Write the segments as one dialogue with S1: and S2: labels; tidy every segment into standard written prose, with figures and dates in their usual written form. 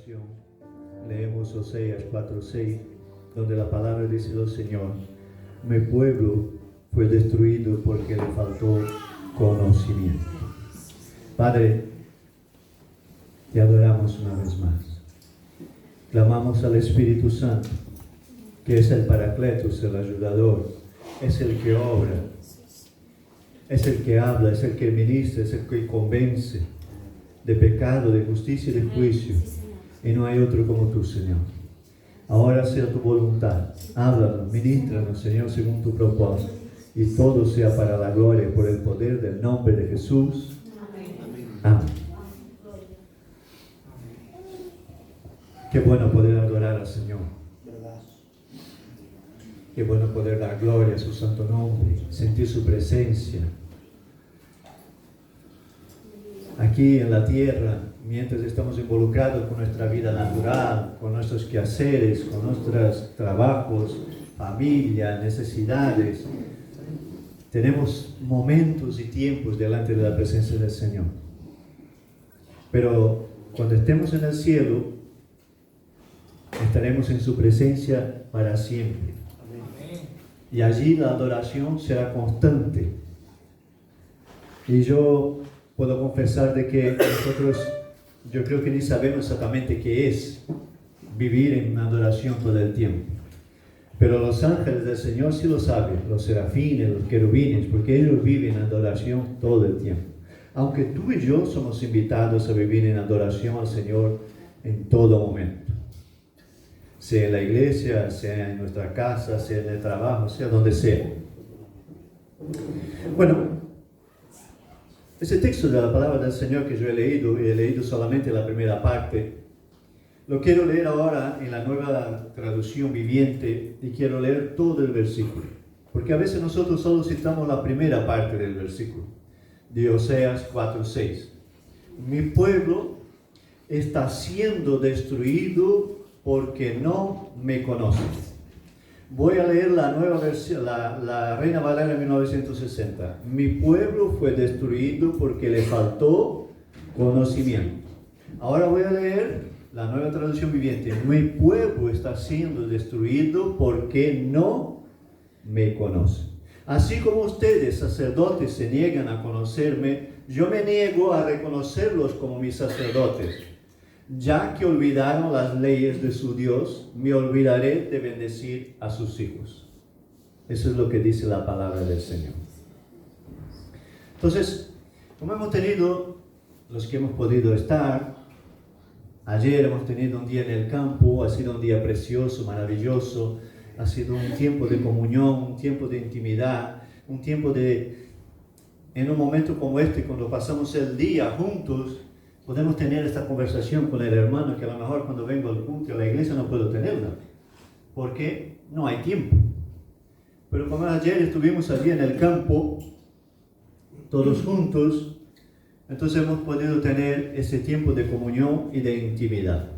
S1: oración leemos Oseas 4:6, donde la palabra dice: "Oh Señor, mi pueblo fue destruido porque le faltó conocimiento". Padre, te adoramos una vez más. Clamamos al Espíritu Santo, que es el Paracletos, el ayudador, es el que obra, es el que habla, es el que ministra, es el que convence de pecado, de justicia y de juicio. Y no hay otro como tú, Señor. Ahora sea tu voluntad. Háblanos, ministranos, Señor, según tu propósito. Y todo sea para la gloria y por el poder del nombre de Jesús. Amén. Qué bueno poder adorar al Señor. Qué bueno poder dar gloria a su santo nombre, sentir su presencia. Aquí en la tierra, mientras estamos involucrados con nuestra vida natural, con nuestros quehaceres, con nuestros trabajos, familia, necesidades, tenemos momentos y tiempos delante de la presencia del Señor. Pero cuando estemos en el cielo, estaremos en su presencia para siempre. Y allí la adoración será constante. Y yo puedo confesar de que nosotros, yo creo que ni sabemos exactamente qué es vivir en una adoración todo el tiempo. Pero los ángeles del Señor sí lo saben, los serafines, los querubines, porque ellos viven en adoración todo el tiempo. Aunque tú y yo somos invitados a vivir en adoración al Señor en todo momento. Sea en la iglesia, sea en nuestra casa, sea en el trabajo, sea donde sea. Bueno, ese texto de la palabra del Señor que yo he leído solamente la primera parte, lo quiero leer ahora en la nueva traducción viviente y quiero leer todo el versículo. Porque a veces nosotros solo citamos la primera parte del versículo, de Oseas 4:6. Mi pueblo está siendo destruido porque no me conocen. Voy a leer la nueva versión, la Reina Valera 1960. Mi pueblo fue destruido porque le faltó conocimiento. Ahora voy a leer la nueva traducción viviente. Mi pueblo está siendo destruido porque no me conocen. Así como ustedes, sacerdotes, se niegan a conocerme, yo me niego a reconocerlos como mis sacerdotes. Ya que olvidaron las leyes de su Dios, me olvidaré de bendecir a sus hijos. Eso es lo que dice la palabra del Señor. Entonces, como hemos tenido, los que hemos podido estar, ayer hemos tenido un día en el campo, ha sido un día precioso, maravilloso, ha sido un tiempo de comunión, un tiempo de intimidad, un tiempo en un momento como este, cuando pasamos el día juntos, podemos tener esta conversación con el hermano que a lo mejor cuando vengo al culto a la iglesia no puedo tenerla, porque no hay tiempo. Pero como ayer estuvimos allí en el campo, todos juntos, entonces hemos podido tener ese tiempo de comunión y de intimidad.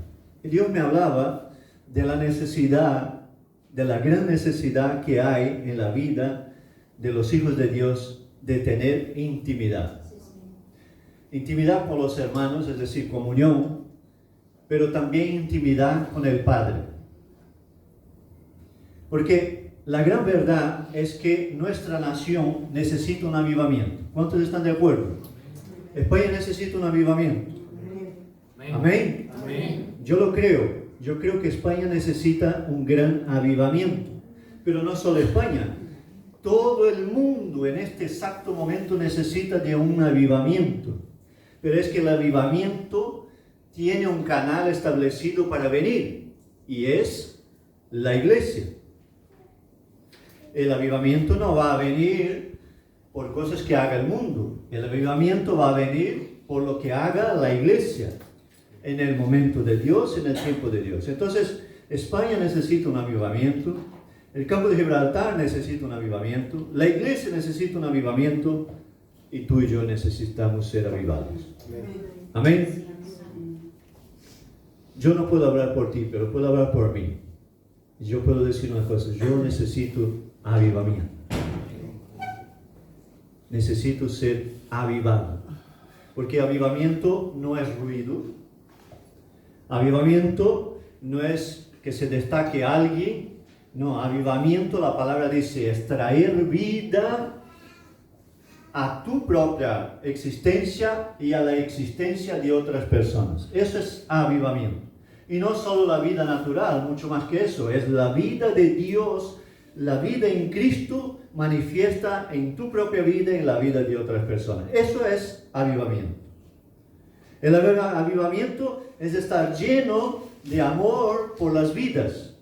S1: Y Dios me hablaba de la necesidad, de la gran necesidad que hay en la vida de los hijos de Dios de tener intimidad. Intimidad con los hermanos, es decir, comunión, pero también intimidad con el Padre. Porque la gran verdad es que nuestra nación necesita un avivamiento. ¿Cuántos están de acuerdo? España necesita un avivamiento. Amén. Amén. Yo lo creo. Yo creo que España necesita un gran avivamiento. Pero no solo España. Todo el mundo en este exacto momento necesita de un avivamiento. Pero es que el avivamiento tiene un canal establecido para venir, y es la iglesia. El avivamiento no va a venir por cosas que haga el mundo. El avivamiento va a venir por lo que haga la iglesia, en el momento de Dios, en el tiempo de Dios. Entonces, España necesita un avivamiento, el campo de Gibraltar necesita un avivamiento, la iglesia necesita un avivamiento, y tú y yo necesitamos ser avivados. Amén. Yo no puedo hablar por ti, pero puedo hablar por mí. Y yo puedo decir una cosa: yo necesito avivamiento. Necesito ser avivado. Porque avivamiento no es ruido. Avivamiento no es que se destaque alguien, no, avivamiento, la palabra dice, es traer vida a tu propia existencia y a la existencia de otras personas. Eso es avivamiento. Y no solo la vida natural, mucho más que eso, es la vida de Dios, la vida en Cristo manifiesta en tu propia vida y en la vida de otras personas. Eso es avivamiento. El avivamiento es estar lleno de amor por las vidas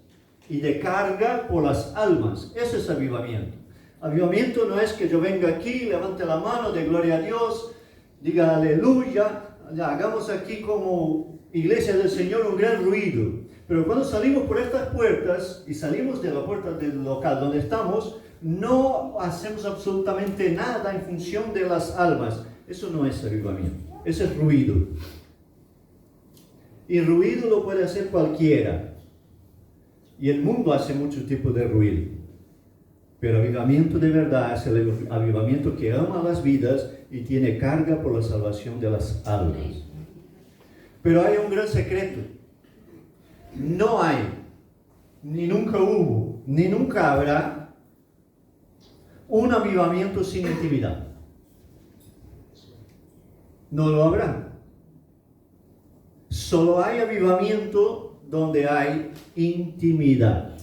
S1: y de carga por las almas. Eso es avivamiento. Avivamiento no es que yo venga aquí, levante la mano, de gloria a Dios, diga aleluya, hagamos aquí como iglesia del Señor un gran ruido. Pero cuando salimos por estas puertas y salimos de la puerta del local donde estamos, no hacemos absolutamente nada en función de las almas. Eso no es avivamiento, eso es ruido. Y ruido lo puede hacer cualquiera. Y el mundo hace muchos tipos de ruido. Pero avivamiento de verdad es el avivamiento que ama las vidas y tiene carga por la salvación de las almas. Pero hay un gran secreto. No hay, ni nunca hubo, ni nunca habrá un avivamiento sin intimidad. No lo habrá. Solo hay avivamiento donde hay intimidad.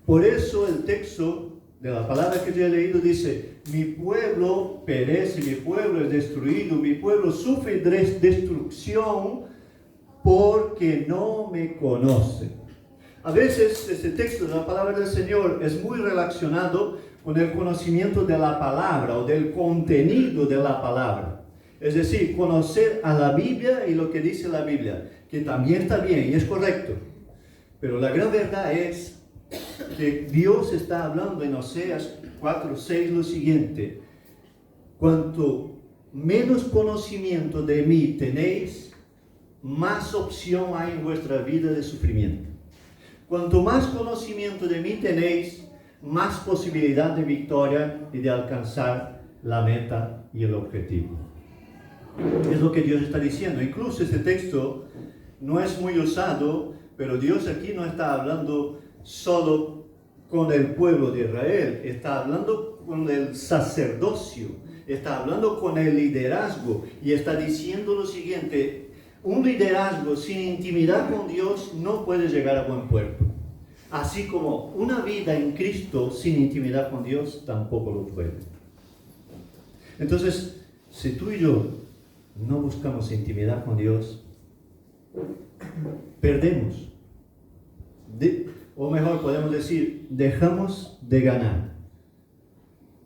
S1: Por eso el texto de la palabra que yo he leído dice, mi pueblo perece, mi pueblo es destruido, mi pueblo sufre destrucción porque no me conoce. A veces este texto de la palabra del Señor es muy relacionado con el conocimiento de la palabra o del contenido de la palabra. Es decir, conocer a la Biblia y lo que dice la Biblia, que también está bien y es correcto. Pero la gran verdad es que Dios está hablando en Oseas 4:6 lo siguiente: cuanto menos conocimiento de mí tenéis, más opción hay en vuestra vida de sufrimiento. Cuanto más conocimiento de mí tenéis, más posibilidad de victoria y de alcanzar la meta y el objetivo. Es lo que Dios está diciendo. Incluso este texto no es muy usado, pero Dios aquí no está hablando solo con el pueblo de Israel, está hablando con el sacerdocio, está hablando con el liderazgo y está diciendo lo siguiente: un liderazgo sin intimidad con Dios no puede llegar a buen puerto, así como una vida en Cristo sin intimidad con Dios tampoco lo puede. Entonces, si tú y yo no buscamos intimidad con Dios, perdemos. O mejor podemos decir, dejamos de ganar.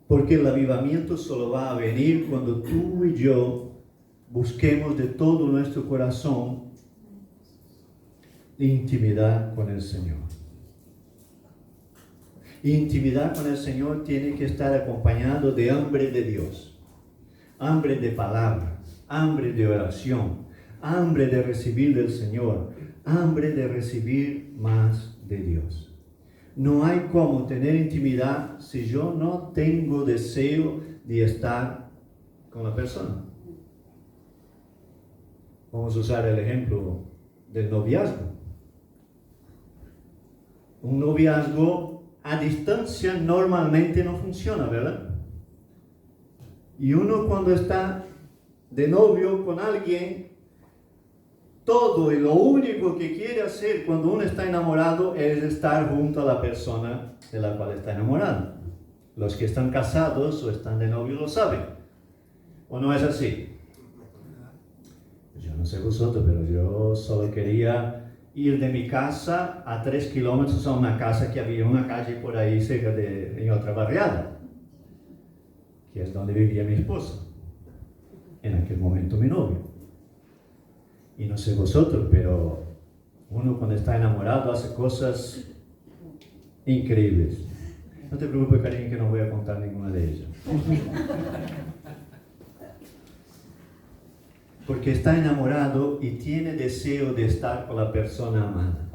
S1: Porque el avivamiento solo va a venir cuando tú y yo busquemos de todo nuestro corazón intimidad con el Señor. Intimidad con el Señor tiene que estar acompañado de hambre de Dios, hambre de palabra, hambre de oración, hambre de recibir del Señor, hambre de recibir más de Dios. No hay cómo tener intimidad si yo no tengo deseo de estar con la persona. Vamos a usar el ejemplo del noviazgo. Un noviazgo a distancia normalmente no funciona, ¿verdad? Y uno cuando está de novio con alguien, todo y lo único que quiere hacer cuando uno está enamorado es estar junto a la persona de la cual está enamorado. Los que están casados o están de novio lo saben. ¿O no es así? Yo no sé vosotros, pero yo solo quería ir de mi casa a 3 kilómetros a una casa que había una calle por ahí cerca en otra barriada, que es donde vivía mi esposa, en aquel momento mi novio. Y no sé vosotros, pero uno cuando está enamorado hace cosas increíbles. No te preocupes, cariño, que no voy a contar ninguna de ellas. Porque está enamorado y tiene deseo de estar con la persona amada.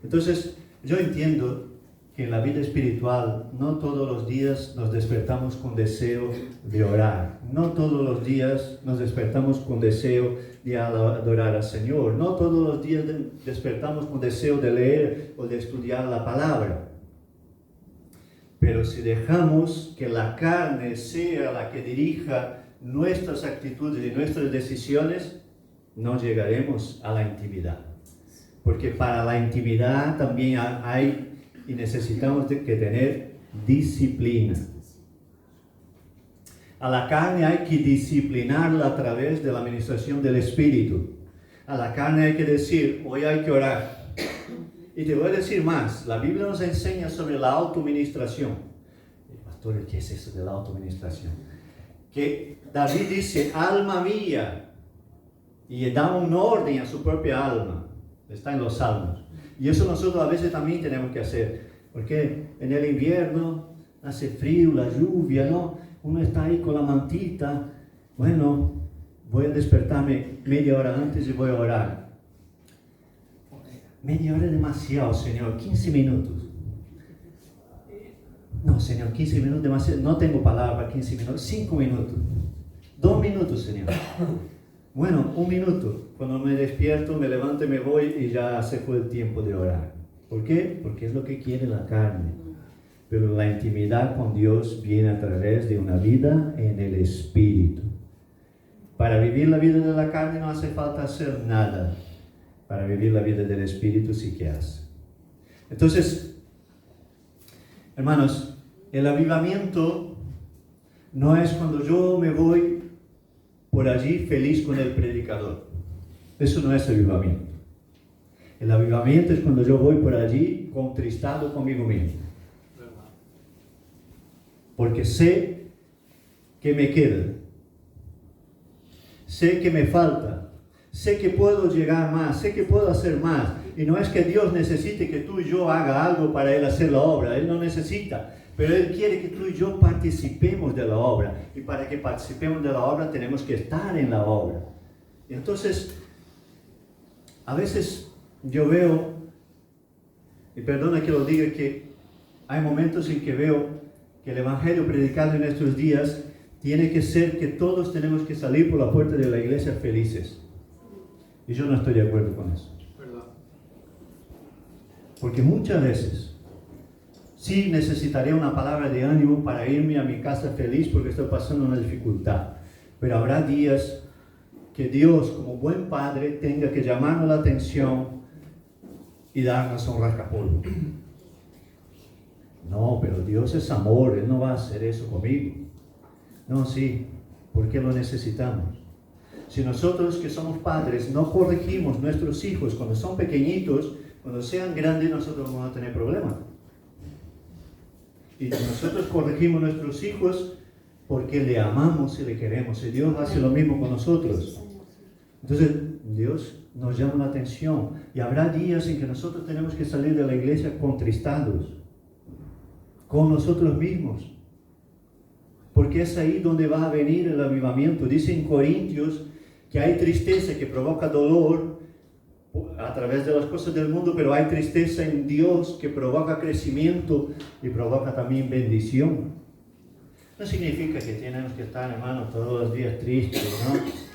S1: Entonces, yo entiendo que en la vida espiritual no todos los días nos despertamos con deseo de orar. No todos los días nos despertamos con deseo de adorar al Señor. No todos los días despertamos con deseo de leer o de estudiar la palabra. Pero si dejamos que la carne sea la que dirija nuestras actitudes y nuestras decisiones, no llegaremos a la intimidad. Porque para la intimidad también hay y necesitamos que tener disciplina. A la carne hay que disciplinarla a través de la administración del Espíritu. A la carne hay que decir, hoy hay que orar. Y te voy a decir más, la Biblia nos enseña sobre la autoministración. Pastor, ¿qué es eso de la autoministración? Que David dice, alma mía, y da un orden a su propia alma. Está en los Salmos. Y eso nosotros a veces también tenemos que hacer, porque en el invierno hace frío, la lluvia, ¿no? Uno está ahí con la mantita. Bueno, voy a despertarme media hora antes y voy a orar. Media hora es demasiado, Señor, 15 minutos. No, Señor, 15 minutos demasiado. No tengo palabra para 15 minutos, 5 minutos. 2 minutos, Señor. Bueno, 1 minuto. Cuando me despierto, me levanto y me voy y ya se fue el tiempo de orar. ¿Por qué? Porque es lo que quiere la carne. Pero la intimidad con Dios viene a través de una vida en el Espíritu. Para vivir la vida de la carne no hace falta hacer nada. Para vivir la vida del Espíritu sí que hace. Entonces, hermanos, el avivamiento no es cuando yo me voy por allí feliz con el predicador. Eso no es avivamiento. El avivamiento es cuando yo voy por allí contristado conmigo mismo. Porque sé que me queda. Sé que me falta. Sé que puedo llegar más. Sé que puedo hacer más. Y no es que Dios necesite que tú y yo haga algo para Él hacer la obra. Él no necesita. Pero Él quiere que tú y yo participemos de la obra. Y para que participemos de la obra tenemos que estar en la obra. Y entonces, a veces yo veo, y perdona que lo diga, que hay momentos en que veo que el Evangelio predicado en estos días tiene que ser que todos tenemos que salir por la puerta de la iglesia felices. Y yo no estoy de acuerdo con eso. Porque muchas veces sí necesitaré una palabra de ánimo para irme a mi casa feliz porque estoy pasando una dificultad. Pero habrá días que Dios, como buen padre, tenga que llamarnos la atención y darnos un rascapolvo. No, pero Dios es amor, Él no va a hacer eso conmigo. No, sí, porque lo necesitamos. Si nosotros que somos padres no corregimos nuestros hijos cuando son pequeñitos, cuando sean grandes nosotros vamos a tener problemas. Y nosotros corregimos a nuestros hijos porque le amamos y le queremos. Y Dios hace lo mismo con nosotros. Entonces, Dios nos llama la atención. Y habrá días en que nosotros tenemos que salir de la iglesia contristados. Con nosotros mismos. Porque es ahí donde va a venir el avivamiento. Dice en Corintios que hay tristeza que provoca dolor a través de las cosas del mundo, pero hay tristeza en Dios que provoca crecimiento y provoca también bendición. No significa que tenemos que estar, hermanos, todos los días tristes,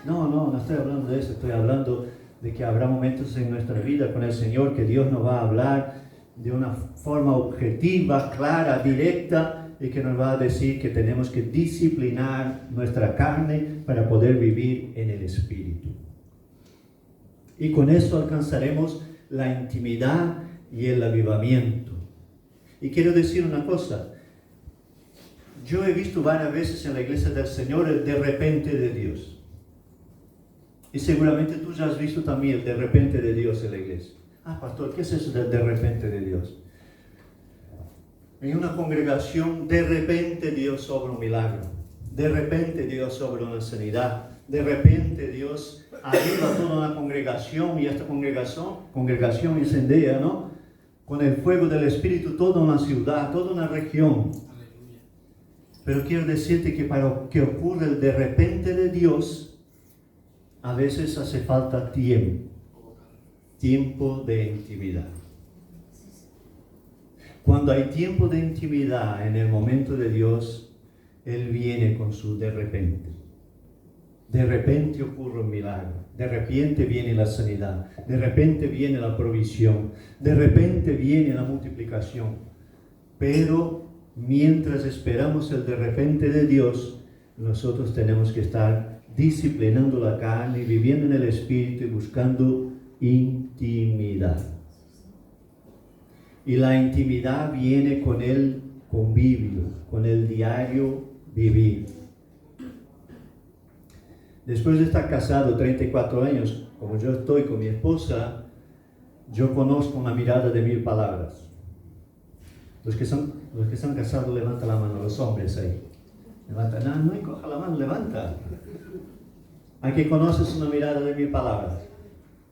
S1: ¿no? No estoy hablando de eso. Estoy hablando de que habrá momentos en nuestra vida con el Señor que Dios nos va a hablar de una forma objetiva, clara, directa, y que nos va a decir que tenemos que disciplinar nuestra carne para poder vivir en el Espíritu. Y con eso alcanzaremos la intimidad y el avivamiento. Y quiero decir una cosa. Yo he visto varias veces en la iglesia del Señor el de repente de Dios. Y seguramente tú ya has visto también el de repente de Dios en la iglesia. Ah, pastor, ¿qué es eso del de repente de Dios? En una congregación, de repente Dios obra un milagro. De repente Dios obra una sanidad. De repente Dios aviva toda una congregación y esta congregación incendia, ¿no? Con el fuego del Espíritu toda una ciudad, toda una región. Pero quiero decirte que para que ocurra el de repente de Dios, a veces hace falta tiempo de intimidad. Cuando hay tiempo de intimidad en el momento de Dios, Él viene con su de repente. De repente ocurre un milagro, de repente viene la sanidad, de repente viene la provisión, de repente viene la multiplicación. Pero mientras esperamos el de repente de Dios, nosotros tenemos que estar disciplinando la carne, viviendo en el Espíritu y buscando intimidad. Y la intimidad viene con el convivio, con el diario vivir. Después de estar casado 34 años, como yo estoy con mi esposa, yo conozco una mirada de 1000 palabras. Los que están casados, levanta la mano, los hombres ahí. Levanta, no encoja la mano, levanta. Aquí conoces una mirada de 1000 palabras.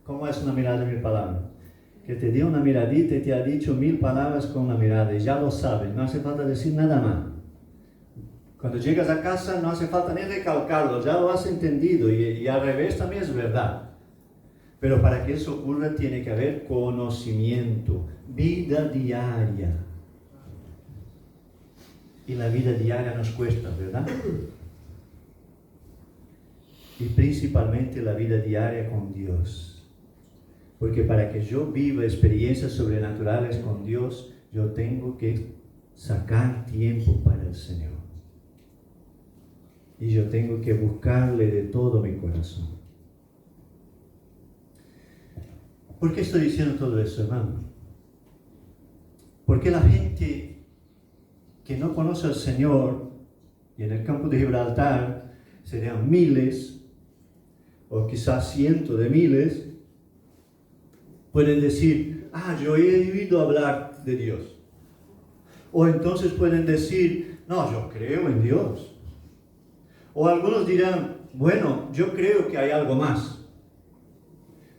S1: ¿Cómo es una mirada de 1000 palabras? Que te dio una miradita y te ha dicho 1000 palabras con una mirada, y ya lo sabes, no hace falta decir nada más. Cuando llegas a casa no hace falta ni recalcarlo, ya lo has entendido, y al revés también es verdad. Pero para que eso ocurra tiene que haber conocimiento, vida diaria. Y la vida diaria nos cuesta, ¿verdad? Y principalmente la vida diaria con Dios. Porque para que yo viva experiencias sobrenaturales con Dios, yo tengo que sacar tiempo para el Señor. Y yo tengo que buscarle de todo mi corazón. ¿Por qué estoy diciendo todo eso, hermano? Porque la gente que no conoce al Señor, y en el campo de Gibraltar serían miles, o quizás cientos de miles, pueden decir, yo he oído hablar de Dios. O entonces pueden decir, no, yo creo en Dios. O algunos dirán, bueno, yo creo que hay algo más.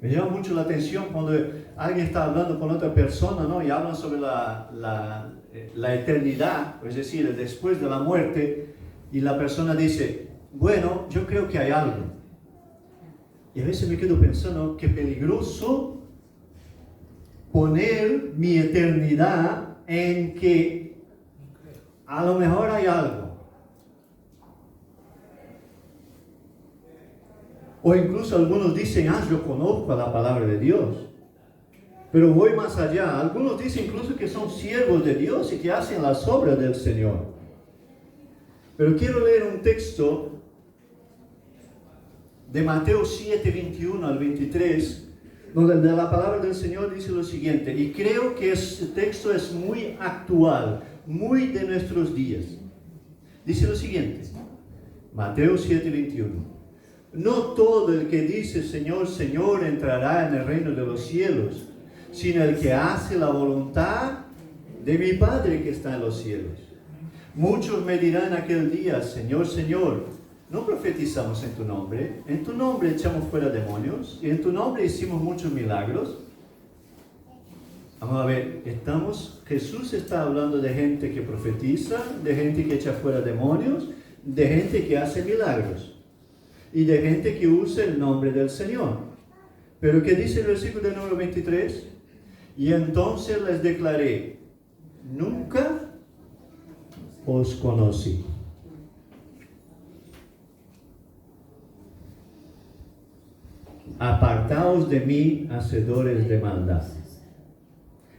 S1: Me llama mucho la atención cuando alguien está hablando con otra persona, ¿no? Y hablan sobre la eternidad, es decir, después de la muerte, y la persona dice, bueno, yo creo que hay algo. Y a veces me quedo pensando, qué peligroso poner mi eternidad en que a lo mejor hay algo. O incluso algunos dicen, yo conozco la palabra de Dios. Pero voy más allá. Algunos dicen incluso que son siervos de Dios y que hacen las obras del Señor. Pero quiero leer un texto de Mateo 7, 21 al 23, donde la palabra del Señor dice lo siguiente, y creo que este texto es muy actual, muy de nuestros días. Dice lo siguiente, Mateo 7, 21. No todo el que dice Señor, Señor entrará en el reino de los cielos, sino el que hace la voluntad de mi Padre que está en los cielos. Muchos me dirán aquel día, Señor, Señor, ¿no profetizamos en tu nombre? En tu nombre echamos fuera demonios y en tu nombre hicimos muchos milagros. Vamos a ver, Jesús está hablando de gente que profetiza, de gente que echa fuera demonios, de gente que hace milagros y de gente que usa el nombre del Señor. Pero ¿qué dice el versículo de número 23? Y entonces les declaré, nunca os conocí. Apartaos de mí, hacedores de maldad.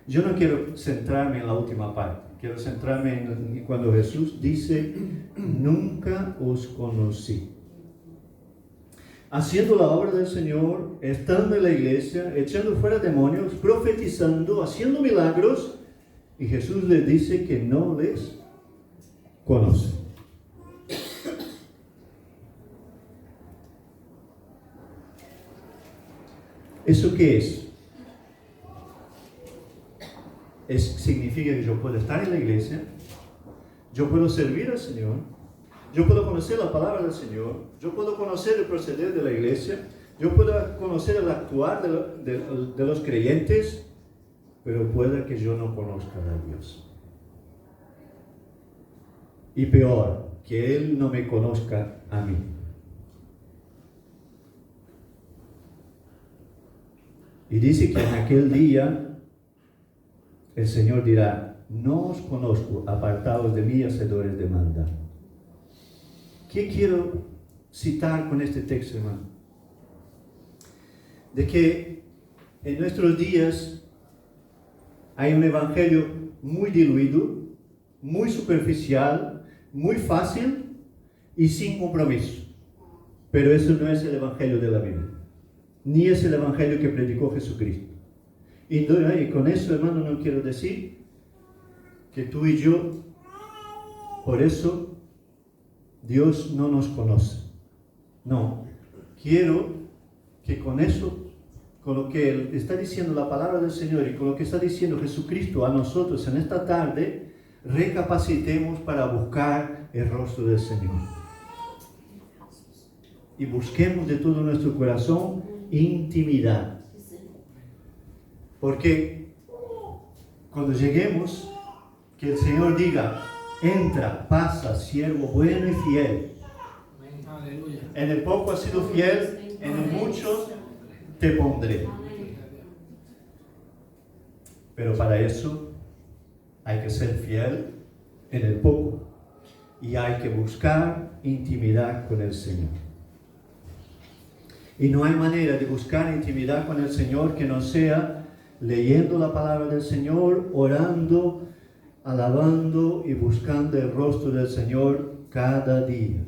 S1: Yo no quiero centrarme en la última parte. Quiero centrarme en cuando Jesús dice, nunca os conocí. Haciendo la obra del Señor, estando en la iglesia, echando fuera demonios, profetizando, haciendo milagros, y Jesús les dice que no les conoce. ¿Eso qué es? Significa que yo puedo estar en la iglesia, yo puedo servir al Señor, yo puedo conocer la palabra del Señor, yo puedo conocer el proceder de la iglesia, yo puedo conocer el actuar de los creyentes, pero puede que yo no conozca a Dios. Y peor, que Él no me conozca a mí. Y dice que en aquel día el Señor dirá, no os conozco, apartaos de mí, hacedores de maldad. ¿Qué quiero citar con este texto, hermano? De que en nuestros días hay un evangelio muy diluido, muy superficial, muy fácil y sin compromiso. Pero eso no es el evangelio de la Biblia, ni es el evangelio que predicó Jesucristo. Y con eso, hermano, no quiero decir que tú y yo, por eso, Dios no nos conoce. No, quiero que con eso, con lo que está diciendo la palabra del Señor y con lo que está diciendo Jesucristo a nosotros en esta tarde, recapacitemos para buscar el rostro del Señor. Y busquemos de todo nuestro corazón intimidad. Porque cuando lleguemos, que el Señor diga: entra, pasa, siervo bueno y fiel. En el poco has sido fiel, en el mucho te pondré. Pero para eso hay que ser fiel en el poco y hay que buscar intimidad con el Señor. Y no hay manera de buscar intimidad con el Señor que no sea leyendo la palabra del Señor, orando, alabando y buscando el rostro del Señor cada día.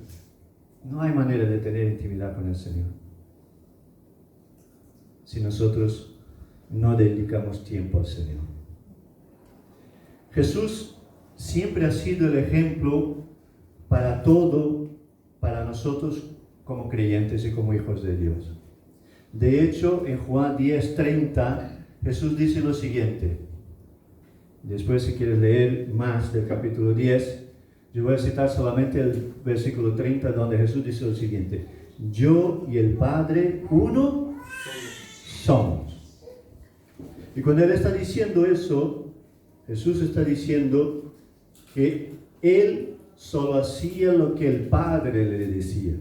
S1: No hay manera de tener intimidad con el Señor si nosotros no dedicamos tiempo al Señor. Jesús siempre ha sido el ejemplo para todo, para nosotros como creyentes y como hijos de Dios. De hecho, en Juan 10:30, Jesús dice lo siguiente. Después, si quieres leer más del capítulo 10, yo voy a citar solamente el versículo 30, donde Jesús dice lo siguiente: yo y el Padre, uno somos. Y cuando Él está diciendo eso, Jesús está diciendo que Él solo hacía lo que el Padre le decía.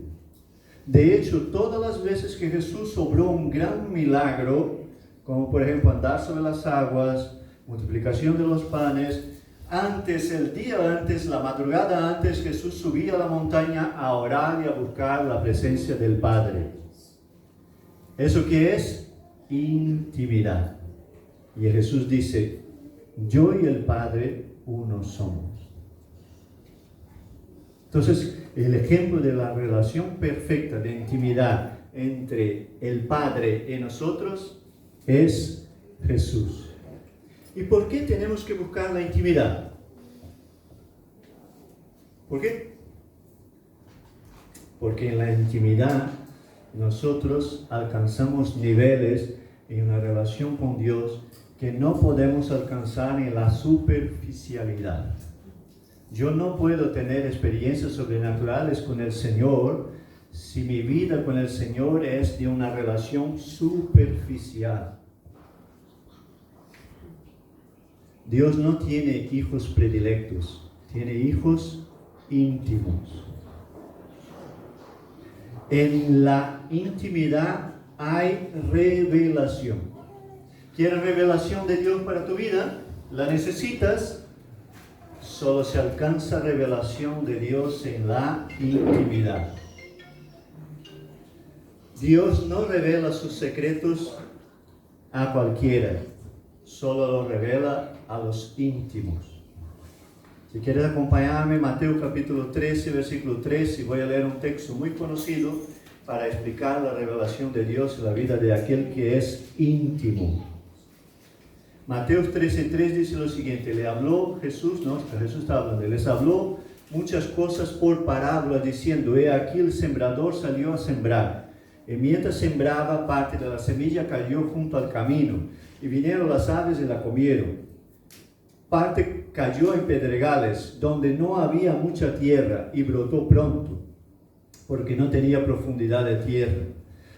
S1: De hecho, todas las veces que Jesús obró un gran milagro, como por ejemplo andar sobre las aguas, multiplicación de los panes, el día antes, la madrugada antes, Jesús subía a la montaña a orar y a buscar la presencia del Padre. ¿Eso qué es? Intimidad. Y Jesús dice: yo y el Padre uno somos. Entonces, el ejemplo de la relación perfecta de intimidad entre el Padre y nosotros es Jesús. ¿Y por qué tenemos que buscar la intimidad? ¿Por qué? Porque en la intimidad nosotros alcanzamos niveles en una relación con Dios que no podemos alcanzar en la superficialidad. Yo no puedo tener experiencias sobrenaturales con el Señor si mi vida con el Señor es de una relación superficial. Dios no tiene hijos predilectos, tiene hijos íntimos. En la intimidad hay revelación. ¿Quieres revelación de Dios para tu vida? ¿La necesitas? Solo se alcanza revelación de Dios en la intimidad. Dios no revela sus secretos a cualquiera, solo los revela a los íntimos. Si quieres acompañarme, Mateo capítulo 13, versículo 3, y voy a leer un texto muy conocido para explicar la revelación de Dios en la vida de aquel que es íntimo. Mateo 13:3 dice lo siguiente: le habló Jesús, Jesús está hablando, les habló muchas cosas por parábola, diciendo: he aquí el sembrador salió a sembrar, y mientras sembraba, parte de la semilla cayó junto al camino, y vinieron las aves y la comieron. Parte cayó en pedregales, donde no había mucha tierra, y brotó pronto, porque no tenía profundidad de tierra.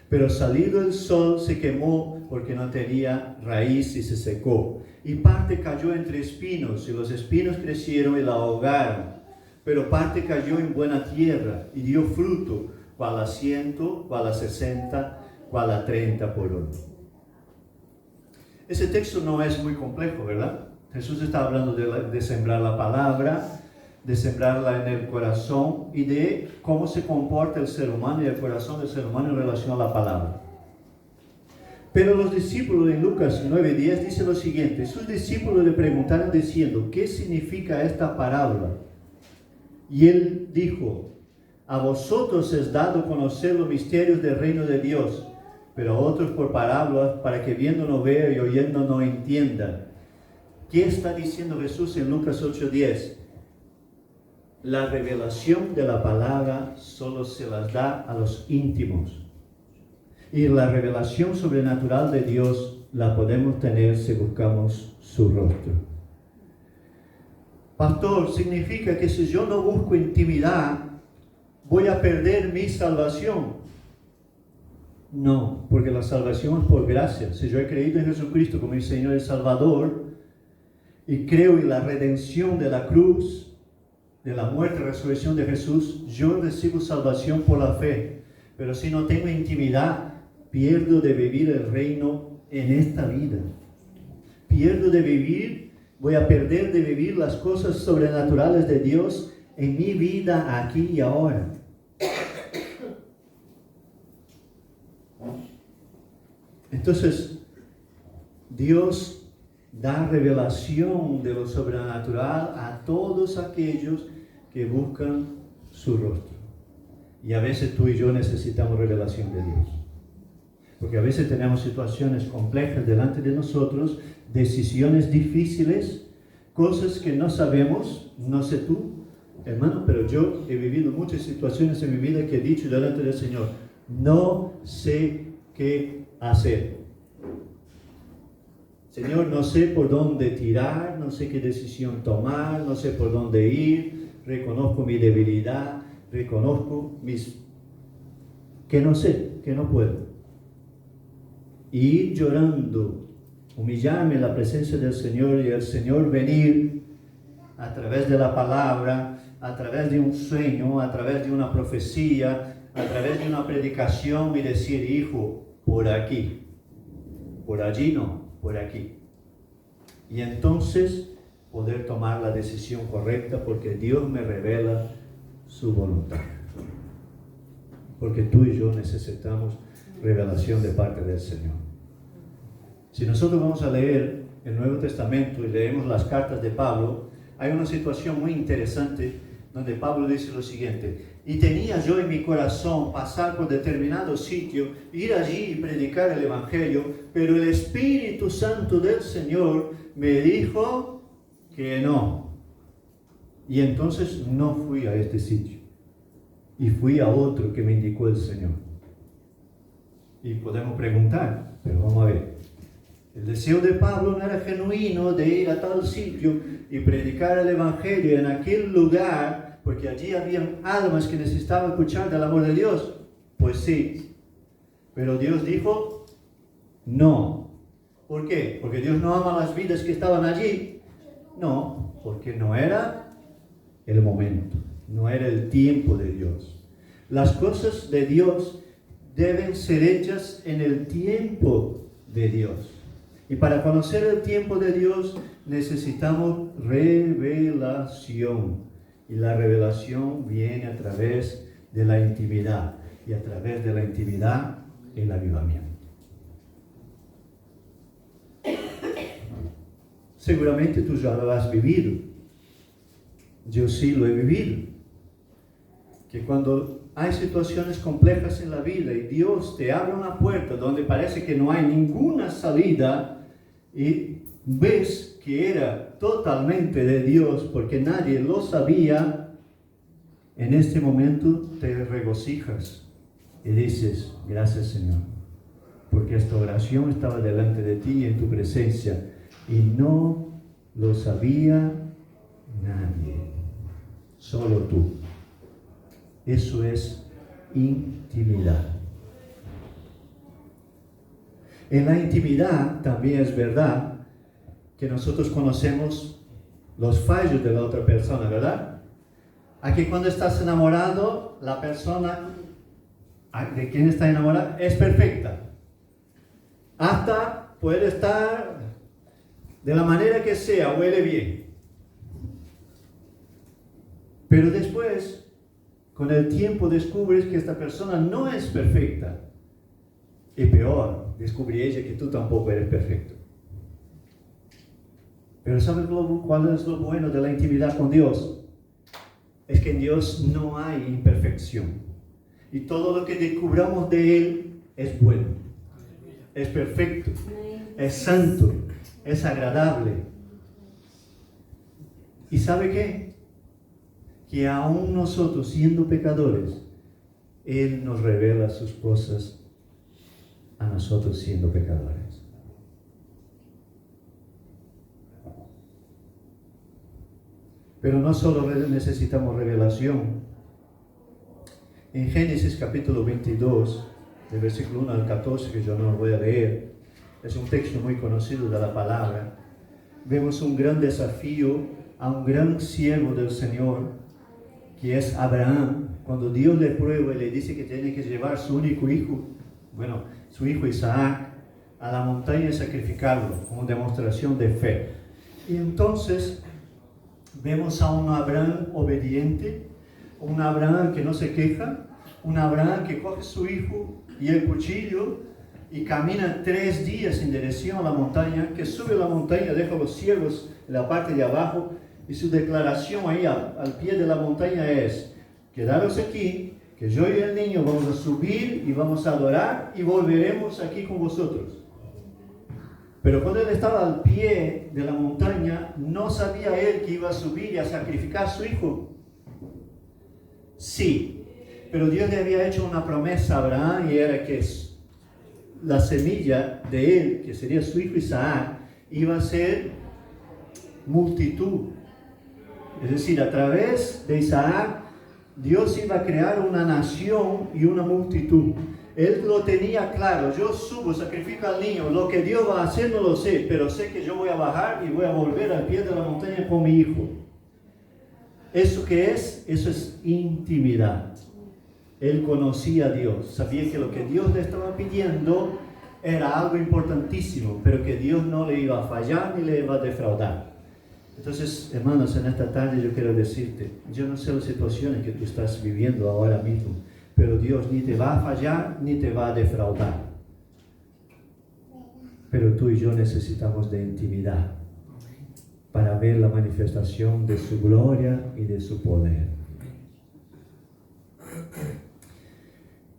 S1: Pero salido el sol se quemó, porque no tenía raíz y se secó. Y parte cayó entre espinos, y los espinos crecieron y la ahogaron. Pero parte cayó en buena tierra, y dio fruto, cual a 100, cual a 60, cual a 30 por uno. Ese texto no es muy complejo, ¿verdad? Jesús está hablando de sembrar la palabra, de sembrarla en el corazón y de cómo se comporta el ser humano y el corazón del ser humano en relación a la palabra. Pero los discípulos en Lucas 9:10 dice lo siguiente: sus discípulos le preguntaron diciendo, ¿qué significa esta parábola? Y él dijo, a vosotros es dado conocer los misterios del reino de Dios, pero a otros por parábolas, para que viendo no vean y oyendo no entiendan. ¿Qué está diciendo Jesús en Lucas 8:10? La revelación de la palabra solo se las da a los íntimos. Y la revelación sobrenatural de Dios la podemos tener si buscamos su rostro. Pastor, ¿significa que si yo no busco intimidad, voy a perder mi salvación? No, porque la salvación es por gracia. Si yo he creído en Jesucristo como mi Señor y Salvador, y creo en la redención de la cruz, de la muerte y resurrección de Jesús, yo recibo salvación por la fe. Pero si no tengo intimidad, pierdo de vivir el reino en esta vida. Voy a perder de vivir las cosas sobrenaturales de Dios en mi vida aquí y ahora. Entonces, Dios da revelación de lo sobrenatural a todos aquellos que buscan su rostro. Y a veces tú y yo necesitamos revelación de Dios. Porque a veces tenemos situaciones complejas delante de nosotros, decisiones difíciles, cosas que no sabemos, no sé tú, hermano, pero yo he vivido muchas situaciones en mi vida que he dicho delante del Señor, no sé qué hacer. Señor, no sé por dónde tirar, no sé qué decisión tomar, no sé por dónde ir, reconozco mi debilidad, reconozco que no sé, que no puedo. Y ir llorando, humillarme en la presencia del Señor y el Señor venir a través de la palabra, a través de un sueño, a través de una profecía, a través de una predicación y decir, hijo, por aquí, por allí no, por aquí. Y entonces poder tomar la decisión correcta porque Dios me revela su voluntad. Porque tú y yo necesitamos revelación de parte del Señor. Si nosotros vamos a leer el Nuevo Testamento y leemos las cartas de Pablo, hay una situación muy interesante donde Pablo dice lo siguiente: y tenía yo en mi corazón pasar por determinado sitio, ir allí y predicar el Evangelio, pero el Espíritu Santo del Señor me dijo que no. Y entonces no fui a este sitio, y fui a otro que me indicó el Señor. Y podemos preguntar, pero vamos a ver. El deseo de Pablo no era genuino de ir a tal sitio y predicar el Evangelio en aquel lugar, porque allí habían almas que necesitaban escuchar del amor de Dios. Pues sí, pero Dios dijo no. ¿Por qué? ¿Porque Dios no ama las vidas que estaban allí? No, porque no era el momento, no era el tiempo de Dios. Las cosas de Dios deben ser hechas en el tiempo de Dios. Y para conocer el tiempo de Dios necesitamos revelación. Y la revelación viene a través de la intimidad. Y a través de la intimidad, el avivamiento. Seguramente tú ya lo has vivido. Yo sí lo he vivido. Que cuando hay situaciones complejas en la vida y Dios te abre una puerta donde parece que no hay ninguna salida y ves que era totalmente de Dios porque nadie lo sabía, en este momento te regocijas y dices, gracias Señor, porque esta oración estaba delante de ti en tu presencia y no lo sabía nadie, solo tú. Eso es intimidad. En la intimidad también es verdad que nosotros conocemos los fallos de la otra persona, ¿verdad? Aquí cuando estás enamorado, la persona de quien está enamorada es perfecta. Hasta puede estar de la manera que sea, huele bien. Pero después, con el tiempo descubres que esta persona no es perfecta. Y peor, descubrí ella que tú tampoco eres perfecto. Pero ¿sabes cuál es lo bueno de la intimidad con Dios? Es que en Dios no hay imperfección. Y todo lo que descubramos de Él es bueno, es perfecto, es santo, es agradable. ¿Y sabe qué? Que aún nosotros, siendo pecadores, Él nos revela sus cosas a nosotros siendo pecadores. Pero no solo necesitamos revelación. En Génesis capítulo 22, del versículo 1 al 14, que yo no lo voy a leer, es un texto muy conocido de la palabra, vemos un gran desafío a un gran siervo del Señor, que es Abraham, cuando Dios le prueba y le dice que tiene que llevar su único hijo, su hijo Isaac, a la montaña y sacrificarlo, como demostración de fe. Y entonces vemos a un Abraham obediente, un Abraham que no se queja, un Abraham que coge su hijo y el cuchillo y camina 3 días en dirección a la montaña, que sube la montaña, deja a los siervos en la parte de abajo, y su declaración ahí al pie de la montaña es: quedaros aquí, que yo y el niño vamos a subir y vamos a adorar y volveremos aquí con vosotros. Pero cuando él estaba al pie de la montaña, no sabía él que iba a subir y a sacrificar a su hijo. Sí, pero Dios le había hecho una promesa a Abraham, y era que la semilla de él, que sería su hijo Isaac, iba a ser multitud. Es decir, a través de Isaac, Dios iba a crear una nación y una multitud. Él lo tenía claro: yo subo, sacrifico al niño, lo que Dios va a hacer no lo sé, pero sé que yo voy a bajar y voy a volver al pie de la montaña con mi hijo. ¿Eso qué es? Eso es intimidad. Él conocía a Dios, sabía que lo que Dios le estaba pidiendo era algo importantísimo, pero que Dios no le iba a fallar ni le iba a defraudar. Entonces, hermanos, en esta tarde yo quiero decirte, yo no sé las situaciones que tú estás viviendo ahora mismo, pero Dios ni te va a fallar ni te va a defraudar. Pero tú y yo necesitamos de intimidad para ver la manifestación de su gloria y de su poder.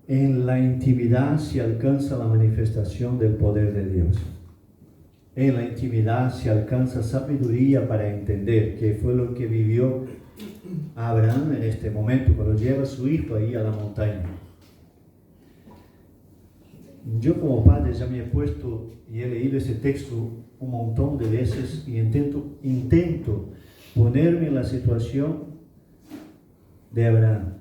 S1: En la intimidad se alcanza la manifestación del poder de Dios. En la intimidad se alcanza sabiduría para entender qué fue lo que vivió Abraham en este momento, cuando lleva a su hijo ahí a la montaña. Yo como padre ya me he puesto y he leído ese texto un montón de veces y intento ponerme en la situación de Abraham.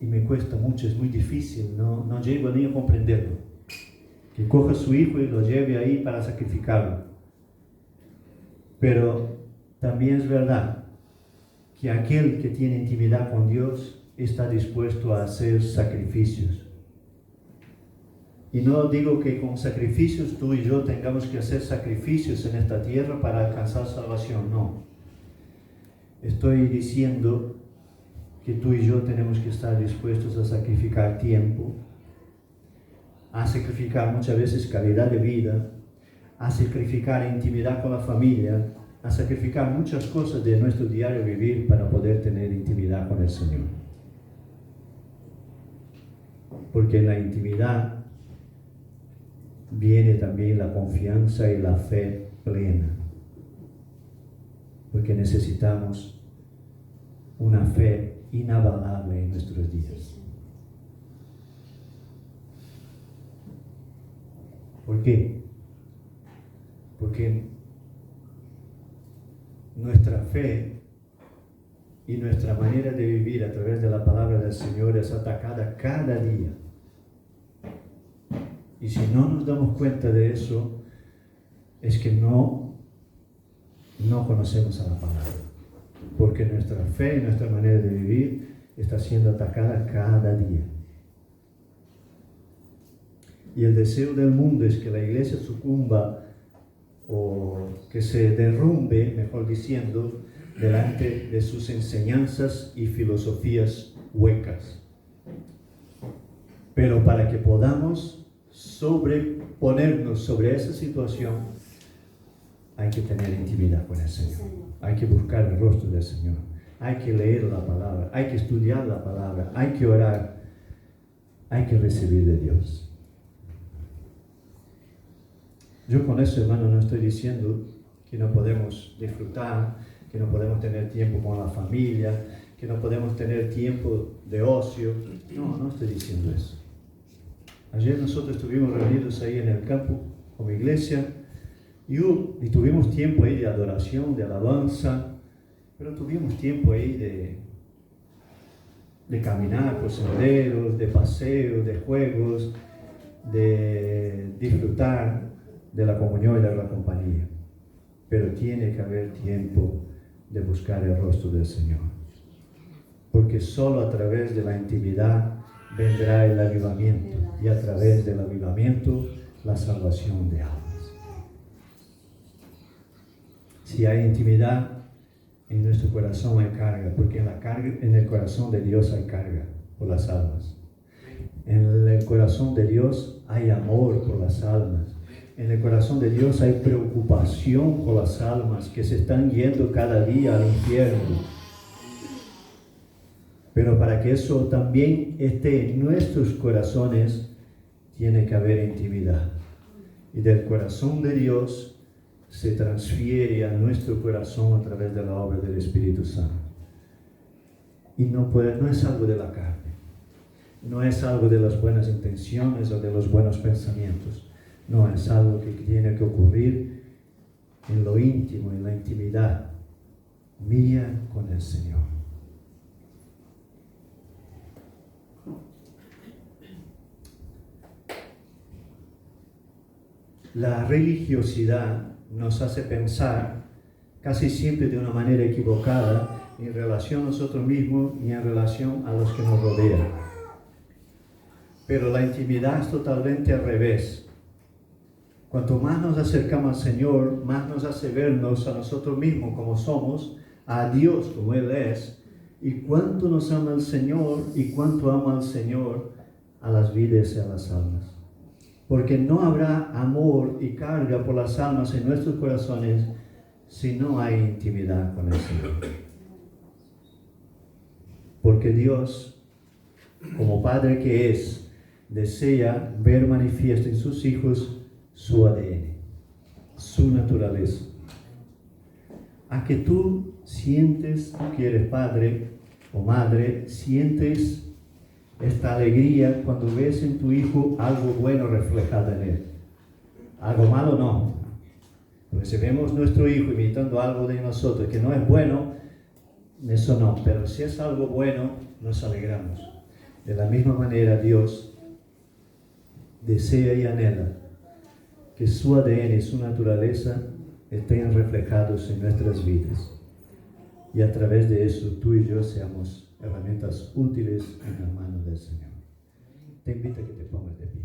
S1: Y me cuesta mucho, es muy difícil, no llego ni a comprenderlo. Que coja a su hijo y lo lleve ahí para sacrificarlo. Pero también es verdad que aquel que tiene intimidad con Dios está dispuesto a hacer sacrificios. Y no digo que con sacrificios tú y yo tengamos que hacer sacrificios en esta tierra para alcanzar salvación, no. Estoy diciendo que tú y yo tenemos que estar dispuestos a sacrificar tiempo, a sacrificar muchas veces calidad de vida, a sacrificar intimidad con la familia, a sacrificar muchas cosas de nuestro diario vivir para poder tener intimidad con el Señor. Porque en la intimidad viene también la confianza y la fe plena. Porque necesitamos una fe inabalable en nuestros días. ¿Por qué? Porque nuestra fe y nuestra manera de vivir a través de la palabra del Señor es atacada cada día. Y si no nos damos cuenta de eso, es que no conocemos a la palabra. Porque nuestra fe y nuestra manera de vivir está siendo atacada cada día. Y el deseo del mundo es que la iglesia sucumba o que se derrumbe, mejor diciendo, delante de sus enseñanzas y filosofías huecas. Pero para que podamos sobreponernos sobre esa situación, hay que tener intimidad con el Señor. Hay que buscar el rostro del Señor. Hay que leer la palabra. Hay que estudiar la palabra. Hay que orar. Hay que recibir de Dios. Yo con eso, hermano, no estoy diciendo que no podemos disfrutar, que no podemos tener tiempo con la familia, que no podemos tener tiempo de ocio. No estoy diciendo eso. Ayer nosotros estuvimos reunidos ahí en el campo como iglesia y tuvimos tiempo ahí de adoración, de alabanza, pero tuvimos tiempo ahí de caminar por senderos, de paseos, de juegos, de disfrutar de la comunión y de la compañía. Pero tiene que haber tiempo de buscar el rostro del Señor. Porque solo a través de la intimidad vendrá el avivamiento. Y a través del avivamiento, la salvación de almas. Si hay intimidad, en nuestro corazón hay carga. Porque en el corazón de Dios hay carga por las almas. En el corazón de Dios hay amor por las almas. En el corazón de Dios hay preocupación por las almas que se están yendo cada día al infierno. Pero para que eso también esté en nuestros corazones, tiene que haber intimidad. Y del corazón de Dios se transfiere a nuestro corazón a través de la obra del Espíritu Santo. Y no es algo de la carne. No es algo de las buenas intenciones o de los buenos pensamientos. No, es algo que tiene que ocurrir en lo íntimo, en la intimidad mía con el Señor. La religiosidad nos hace pensar casi siempre de una manera equivocada en relación a nosotros mismos y en relación a los que nos rodean. Pero la intimidad es totalmente al revés. Cuanto más nos acercamos al Señor, más nos hace vernos a nosotros mismos como somos, a Dios como Él es, y cuánto nos ama el Señor y cuánto ama el Señor a las vidas y a las almas. Porque no habrá amor y carga por las almas en nuestros corazones si no hay intimidad con el Señor. Porque Dios, como Padre que es, desea ver manifiesto en sus hijos su ADN, su naturaleza. A que tú sientes que eres padre o madre, sientes esta alegría cuando ves en tu hijo algo bueno reflejado en él. Algo malo no. Porque si vemos nuestro hijo imitando algo de nosotros que no es bueno, eso no. Pero si es algo bueno, nos alegramos. De la misma manera, Dios desea y anhela que su ADN y su naturaleza estén reflejados en nuestras vidas. Y a través de eso, tú y yo seamos herramientas útiles en las manos del Señor. Te invito a que te pongas de pie.